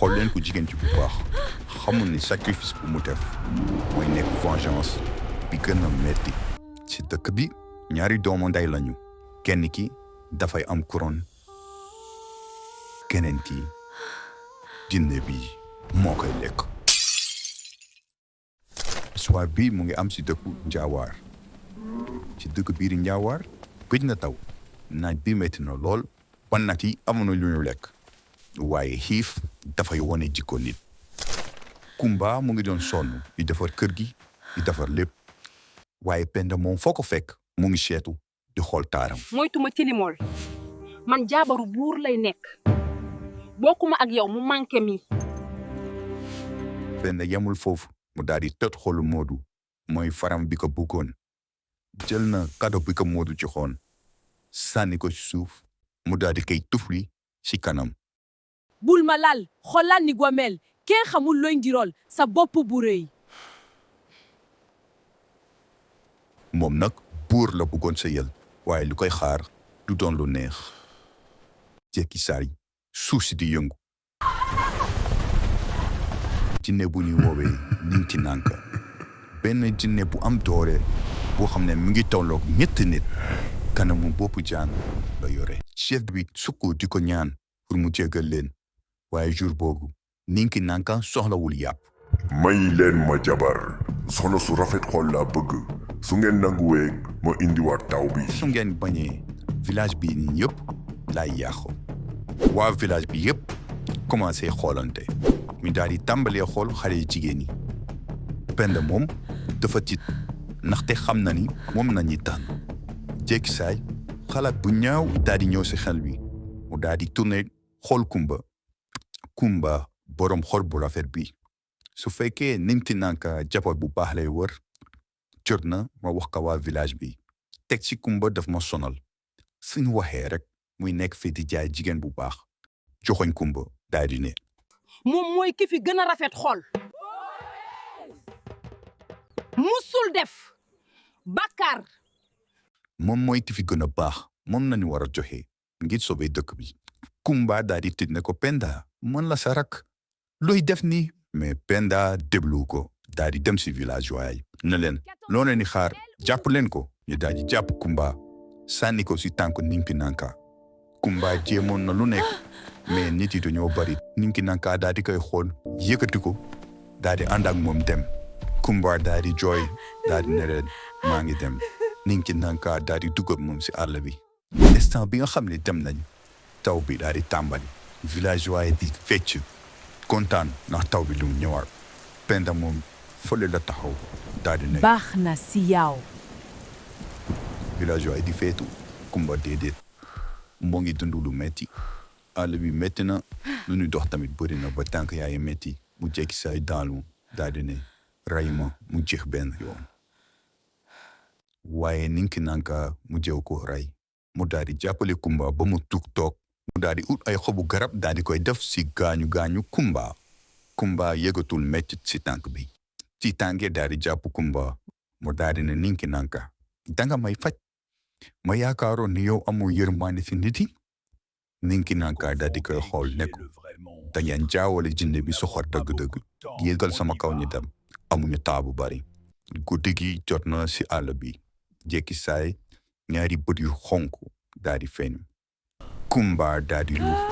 xool leen ko jigéen ci bu baax xamul ni sacrifice bu mu def mooy nekk vengeance bi gën a metti ci dëkk bi ñaari doomu ndey lañu kenn ki dafay am couronne keneen ki jinne bi moo koy lekk histoire bi mu ngi am ci dëkku Njaawaar ci dëkk biir Njaawaar gëj na taw naaj bi metti na lool ba nag yi amuñu lu ñu lekk waaye xiif dafay wone jikko nit Kumba mu ngi doon sonn di defar kër gi di defar lépp waaye Penda moom foo ko fekk mu ngi seetu di xool taaram moytuma tilimool man jaabaru buur lay nekk bokkuma ak yow mu manqué mi Penda yemul foofu mu daal di tët xolu Moodu mooy faram bi ko bëggoon jël na kado bi ko Moodu joxoon sànni ko ci suuf mu daal di koy tufli ci kanam bul ma lal xoolal ni Gwamel kenn xamul looy ndirol sa bopp bu rëy moom nag buur la bëggoon sa yel waaye lu koy xaar du doon lu neex jekki saay suuf si di yëngu jinne bu ñuy woowee Ninki Nanka benn jinne bu am doole boo xam ne mi ngi tolloog ñetti nit kanamu boppu jaan la yore chef bi sukk di ko ñaan pour mu jéggal leen waaye jour boobu Ninki Nanka soxlawul yàpp may leen ma jabar soxna su rafet xol laa bëgg su ngeen nanguwee ma indiwaat taw bi su ngeen bañee village bi nii yëpp laay yàqu waa village bi yëpp commencé xoolante ñu daal di tàmbalee xool xale yu jigéen ñi Penda moom dafa tiit ndaxte xam na ni moom nañuy tànn jékki saay xalaat bu ñaaw daal di ñëw si xel bi mu daal di tourné xool Kumba borom xol bu rafet bi su fekkee Ninki Nanka jabar bu baax lay wër jot na ma wax ko waa village bi teg ci Kumba daf ma sonal suñu waxee rek muy nekk fii di jaay jigéen bu baax joxoñ Kumba daal di ne moom mooy ki fi gën a rafet xol musul def bàkkaar moom mooy ki fi gën a baax moom nañu war a joxe ngir sauver dëkk bi Kumba daal di tiit ne ko Penda man la sa rak looy def nii mais Penda déglu ko daal di dem si villageois yi ne leen loo leen di xaar jàpp leen ko ñu daal di jàpp Kumba sànni ko si tànk Ninki Nanka Kumba jéemoon na lu nekk mais nit yi dañoo bari Ninki Nanka daal di koy xool yëkkati ko daal di ànd ak moom dem Kumba daal di jooy daal di ne leen maa ngi dem Ninki Nanka daal di dugg ak moom si àll bi instant bi nga xam ne dem nañ taw bi daal di tàmbali villageois yi di fecc kontaan ndax taw bi lu mu ñëwaat Penda moom fële la taxaw daal di ne baax na si yow villageois yi di feetu Kumba déedéet moo ngi dund lu metti àll bi metti na lu ñu dox tamit bëri na ba tànk yaay metti mu jekki say daanu daal di ne ray ma mu jeex benn yoon waaye Ninki Nanka mu jëw ko ray mu daal di jàppale Kumba ba mu tug toog mu daal di ut ay xobu garab daal di koy def si gaañu Kumba yëgatul metti si tànk bi ci tànkee daal di jàpp Kumba mu daal di ne Ninki Nanka danga may faj ma yaakaaroon ni yow amul yërmande si nit yi Ninki Nanka daal di koy xool ne ko dangeen jaawale jinne bi soxor dëgg-dëgg yéegal sama kaw ñi dem amuñu taabu bari guddi gi jot na si àll bi jekki saay ñaari bët yu xonk daal di feeñ Kumba daal di luuf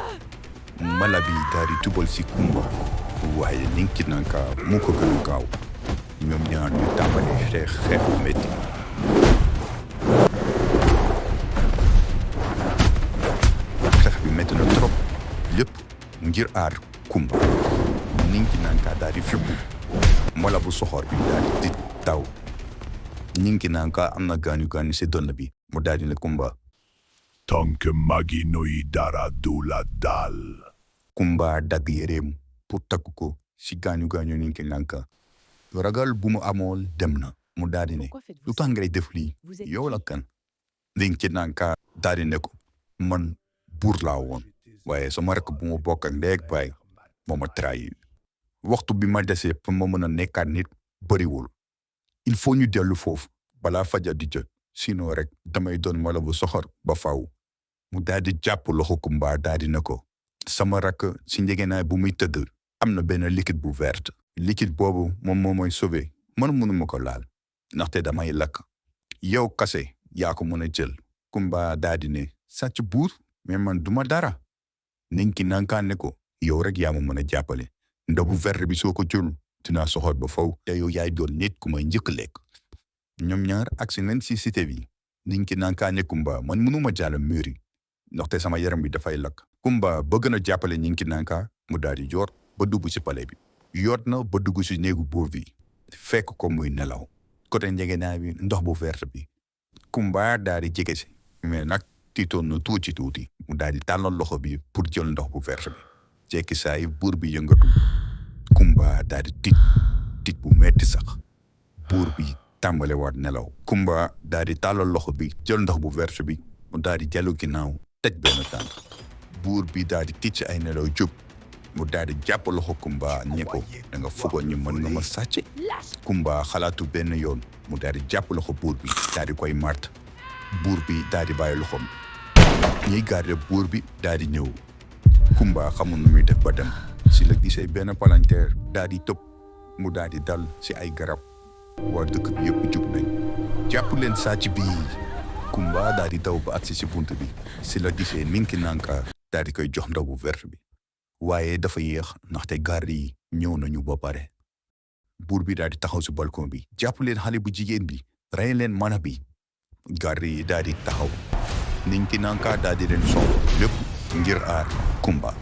mala bi daal di tubal si Kumba waaye Ninki Nanka mu ko gën a gaaw ñoom ñaar ñu tàmbali xeex bu metti xeex bi metti na trop lépp ngir aar Kumba Ninki Nanka daal di fippu mala bu soxor bi daal di taw Ninki Nanka am na gaañu si dënn bi mu daal di ne Kumba tant magi noy dara du la dal Kumba dagg yéreem pour takk ko si gaañu Ninki Nanka ragal bu mu amool dem na mu daal di ne lu tax ngay def lii yow la kan Ninki Nanka daal di ne ko man buur laa woon waaye sama rakk bu ma bokk ak ndey ak baay moo ma trahir waxtu bi ma desee pour ma mën a nekkaat nit bëriwul il faut ñu dellu foofu balaa fajar di jot sinon rek damay doon mala bu soxor ba faw mu daal di jàpp loxo Kumba daal di ne ko sama rakk si njëgënaay bu muy tëdd am na benn liquide bu verte liquide boobu moom moo mooy sauver man mënuma ko laal ndaxte damay lakk yow kase yaa ko mën a jël Kumba daa di ne sàcc buur mais man duma dara Ninki Nanka ne ko yow rek yaa ma mën a jàppale ndobu verte bi soo ko jël dinaa soxor ba faw te yow yaay doon nit ku may njëkk lekk ñoom ñaar agsi nañ si cité bi Ninki Nanka ne Kumba man mënuma jàll mur yi ndaxte sama yaram bi dafay lakk Kumba bëgg na jàppale Ninki Nanka mu daal di yoot ba dugg ci palais bi yoot na ba dugg ci néegu buur bi fekk ko muy nelaw côté njegenaay bi ndox bu verte bi Kumba daal di jege si mais nag tiitoon na tuuti mu daal di tàllal loxo bi pour jël ndox bu verte bi jekki saay buur bi yëngatu Kumba daal di tiit bu metti sax buur bi tàmbale waat nelaw Kumba daal di tàllal loxo bi jël ndox bu verte bi mu daal di dellu ginnaaw tëj benn tànk buur bi daal di tiit ci ay nelaw jóg mu daal di jàpp loxo Kumba ne ko da nga fogoon ñu mën nga ma sàcc Kumba xalaatu benn yoon mu daal di jàpp loxo buur bi daal di koy mart buur bi daal di bàyyi loxoom ñiy garde buur bi daal di ñëw Kumba xamul nu muy def ba dem si la gisee benn palanteer daal di tëb mu daal di dal si ay garab waa dëkk bi yëpp jug nañ jàpp leen sàcc bi Kumba daal di daw ba agsi si bunt bi si la gisee Ninki Nanka daal di koy jox ndox bu verte bi waaye dafa yéex ndaxte garde yi ñëw nañu ba pare buur bi daal di taxaw si balcon bi jàpp leen xale bu jigéen bi rey leen mana bi garde yi daal di taxaw Ninki Nanka daal di leen song lépp ngir aar Kumba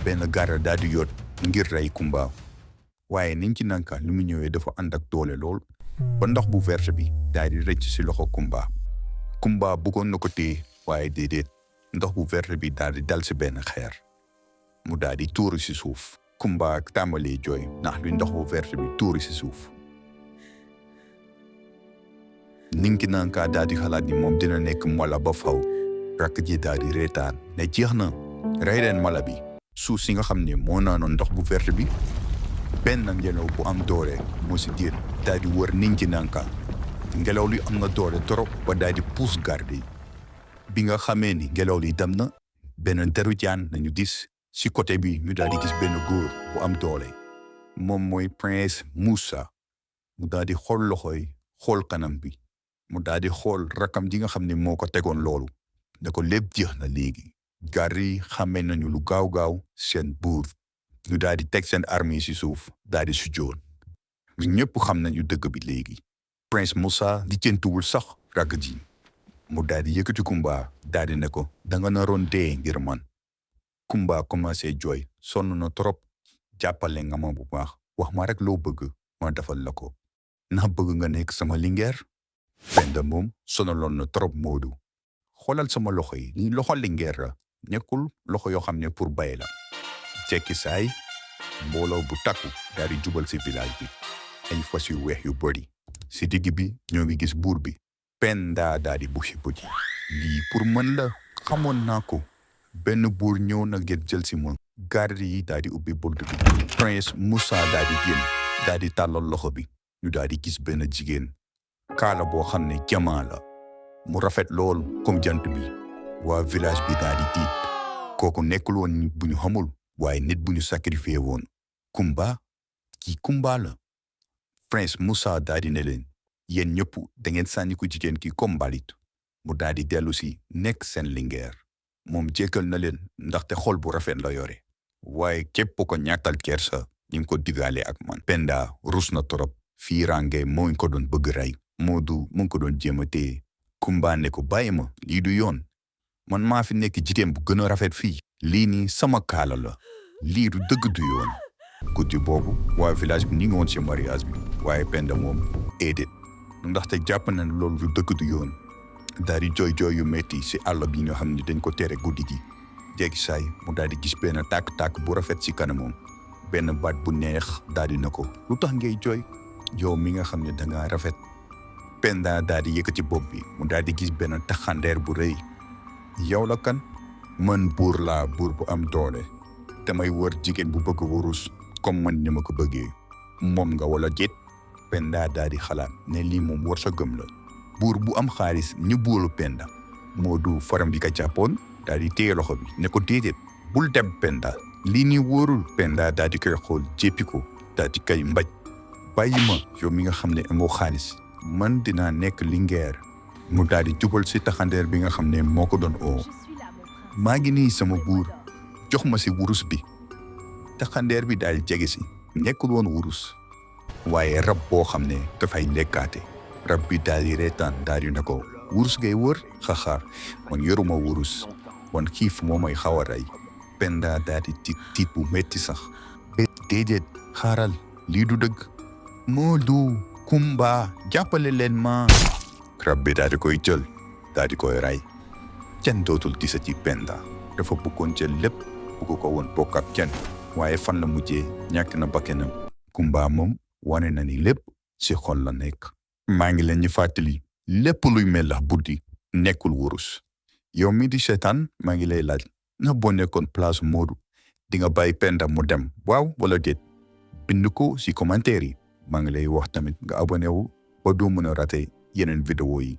benn garde daal di yoot ngir rey Kumba waaye Ninki Nanka li mu ñëwee dafa ànd ak doole lool ba ndox bu verte bi daal di rëcc si loxo Kumba bëggoon na ko téye waaye déedéet ndox bu verte bi daal di dal si benn xeer mu daal di tuuru si suuf Kumba tàmbalee jooy ndax li ndox bu verte bi tuuru si suuf Ninki Nanka daal di xalaat ni moom dina nekk mala ba faw rakk ji daal di reetaan ne jeex na rey leen mala bi suuf si nga xam ne moo naanoon ndox bu verte bi benn ngelaw bu am doole moo si diir daal di wër Ninki Nanka ngelaw li am na doole trop ba daal di puus garde yi bi nga xamee ni ngelaw li dem na benn deru jaan nañu gis si côté bi ñu daal di gis benn góor bu am doole moom mooy Prince Moussa mu daal di xool loxo yi xool kanam bi mu daal di xool rakam ji nga xam ne moo ko tegoon loolu ne ko lépp jeex na léegi garde yi xamee nañu lu gaaw seen buur ñu daal di teg seen armée si suuf daal di sujjoon ñëpp xam nañu dëgg bi léegi Prince Moussa di jëntuwul sax rakk ji mu daal di yëkkati Kumba daal di ne ko danga naroon dee ngir man Kumba commencé jooy sonn na trop jàppale nga ma bu baax wax ma rek loo bëgg ma defal la ko ndax bëgg nga nekk sama lingeer Penda moom sonaloon na trop Moodu xoolal sama loxo yi li loxo lingeer la nekkul loxo yoo xam ne pour bay la jekki saay mbooloo bu takku daal di jubal si village bi ay fas yu weex yu bëri si digg bi ñoo ngi gis buur bi Penda daal di buxi lii pour man la xamoon naa ko benn buur ñëw na ngir jël si ma garde yi daal di ubbi bunt bi Prince Moussa daal di génn daal di tàllal loxo bi ñu daal di gis benn jigéen kaala boo xam ne jamaa la mu rafet lool comme jant bi waa village bi daal di tiit kooku nekkul woon nit bu ñu xamul waaye nit bu ñu sacrifié woon Kumba kii Kumba la Prince Moussa daal di ne leen yéen ñëpp da ngeen sànni ko jigéen ki comme mbalit mu daal di dellu si nekk seen lingeer moom jékkal na leen ndaxte xol bu rafet la yore waaye képp ko ñàkkal kersa ñu ngi ko digaale ak man Penda rus na torop fii range moo ngi ko doon bëgg rey Moodu mu ngi ko doon jéem a téye Kumba ne ko bàyyi ma lii du yoon man maa fi nekk jigéen bu gën a rafet fii lii nii sama kaala la lii du dëgg du yoon guddi boobu waa village bi ñu ngi woon ci mariage bi waaye Penda moom éedéet ndaxte jàpp na ne loolu du dëgg du yoon daal di jooy yu metti ci àll bi nga xam ne dañ ko tere guddi gi jekki saay mu daal di gis benn tàkk-tàkk bu rafet ci kanamam benn baat bu neex daal di na ko lu tax ngay jooy yow mi nga xam ne dangaa rafet Penda daal di yëkkati bopp bi mu daal di gis benn taxandeer bu rëy yow la kan man buur laa buur bu am doole damay wër jigéen bu bëgg wurus comme man ni ma ko bëggee moom nga wala jéet Penda daal di xalaat ne lii moom war sa gëm la buur bu am xaalis ñu buuru Penda Moodu faram bi ka jàppoon daal di téye loxo bi ne ko déedéet bul dem Penda lii ni wóorul. Penda daal di koy xool jéppi ko daal di koy mbaj. bàyyi ma yow mi nga xam ne amoo xaalis man dinaa nekk lingeer. mu daal di jubal si taxandeer bi nga xam ne moo ko doon oo. maa ngi nii sama buur jox ma si wurus bi. taxandeer bi daal di jege si nekkul woon wurus waaye rab boo xam ne dafay lekkaate. rab bi daal di reetaan daal di ne ko wurus ngay wër xaxaar man yoruma wurus man xiif moo may xaw a rey. Penda daal di tiit bu metti sax. déedéet xaaral lii du dëgg. Moodu Kumba jàppale leen ma. rab bi daal di koy jël daal di koy rey. kenn dootul gisati Penda dafa bëggoon jël lépp bëgg ko woon bokk ak kenn waaye fan la mujjee ñàkk na bakkanam. Kumba moom wane na ni lépp ci xol la nekk. maa ngi leen ñu fàttali lépp luy melax buddi nekkul wurus. yow mi di seetaan maa ngi lay laaj na boo nekkoon place Moodu di nga bàyyi Penda mu dem waaw wala déet bind ko ci commentaire yi. maa ngi lay wax tamit nga abonné wu ba doo mën a raté yeneen vidéo yi.